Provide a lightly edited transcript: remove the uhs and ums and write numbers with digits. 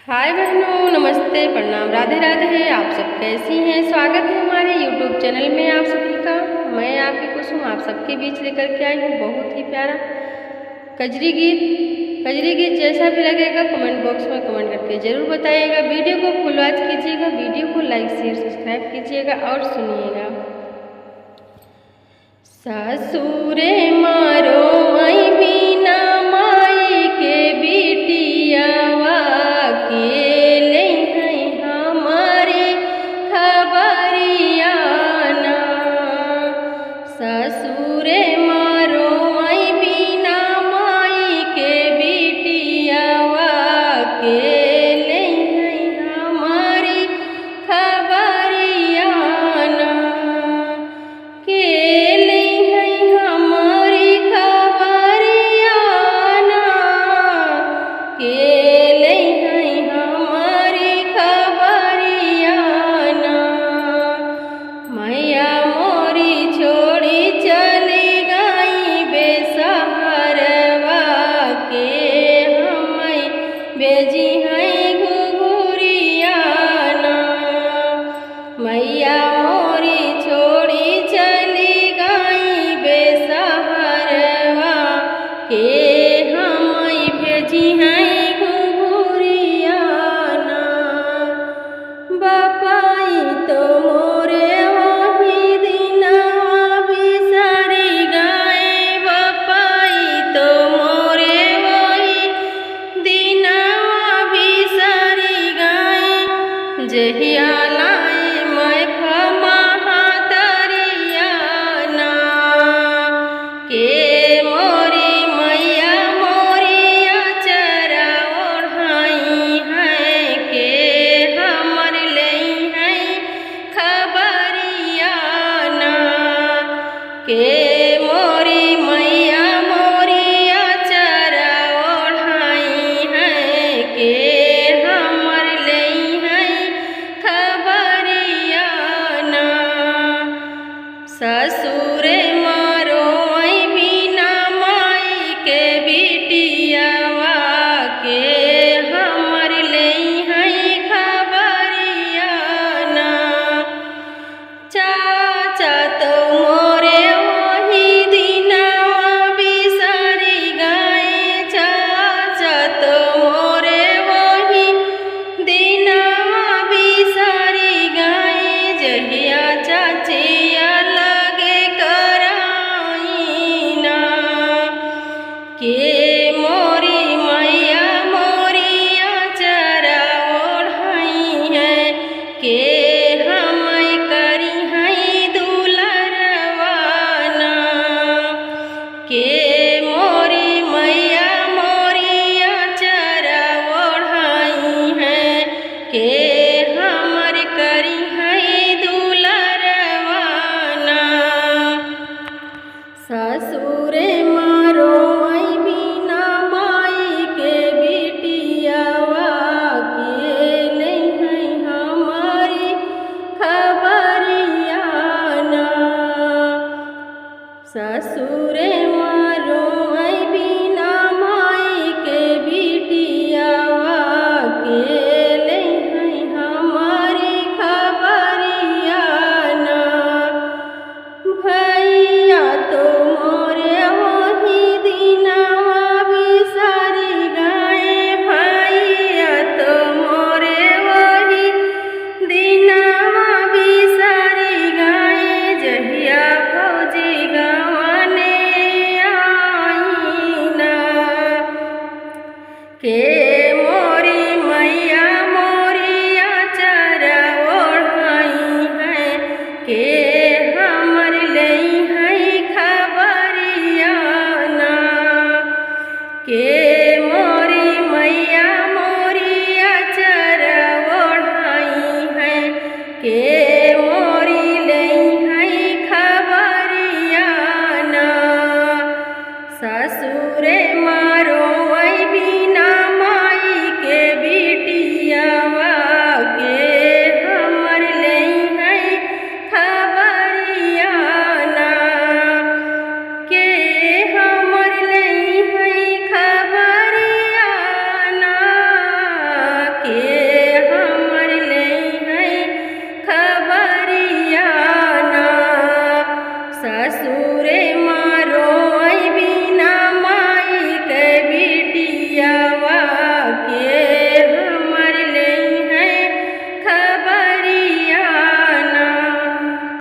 हाय बहनों, नमस्ते, प्रणाम, राधे राधे। आप सब कैसी हैं? स्वागत है हमारे यूट्यूब चैनल में आप सभी का। मैं आपकी कुसुम आप सबके बीच लेकर के आई हूँ बहुत ही प्यारा कजरी गीत जैसा भी लगेगा कमेंट बॉक्स में कमेंट करके ज़रूर बताइएगा। वीडियो को फुल वॉच कीजिएगा, वीडियो को लाइक शेयर सब्सक्राइब कीजिएगा और सुनिएगा। सासुरे मारो आई बीना माई के बिटियावा के ले हैं हमारे खबरिया ना। सासुरे मारो आई बीना माई के बिटियावा के ले हैं हमारी खबरिया ना। के बेजी हैं घुघुरिया ना। मैया मोरी छोड़ी चली गई बेसहरवा के हमें भेजी हैं घुघुरिया ना। बपाई तो मोरे वही दिनवा बिसरी गए, बपाई तो मोरे वही दिनवा बिसरी गए। जहिया लाए मैं महातरिया ना के मोरी मैया मोरिया चरा ओढ़ाई है के हमर लई है खबरिया ना। के मोरी मैया मोरिया चरा ओढ़ाई है के हमर लई है खबरिया ना। ससुरे मारो आई बीना माई के बिटियावा के हमर लई है खबरिया ना। चाचा तो मोरे वही दिनवा बिसरी गए, चाचा तो मोरे वही दिनवा बिसरी गए। जहिया चाचिया लगे कराई ना के मोरी मैया मोरिया चरा ओढ़ाई है के हमें करी है दुलरवा ना। के मोरी मैया मोरिया चरा ओढ़ाई है के हमर करी है दुलरवा ना। ससुरे मारो आई बीना माई के बिटियावा के ले हैं हमारी खबरिया ना। ससुरे मारो आई बीना माई के बिटियावा के ले हैं हमारी खबरिया ना। भैया तो मोरे वही दिनवा बिसरी गए, भैया तो मोरे वही दिनवा बिसरी गए। जहिया फौजी गवाने आई ना के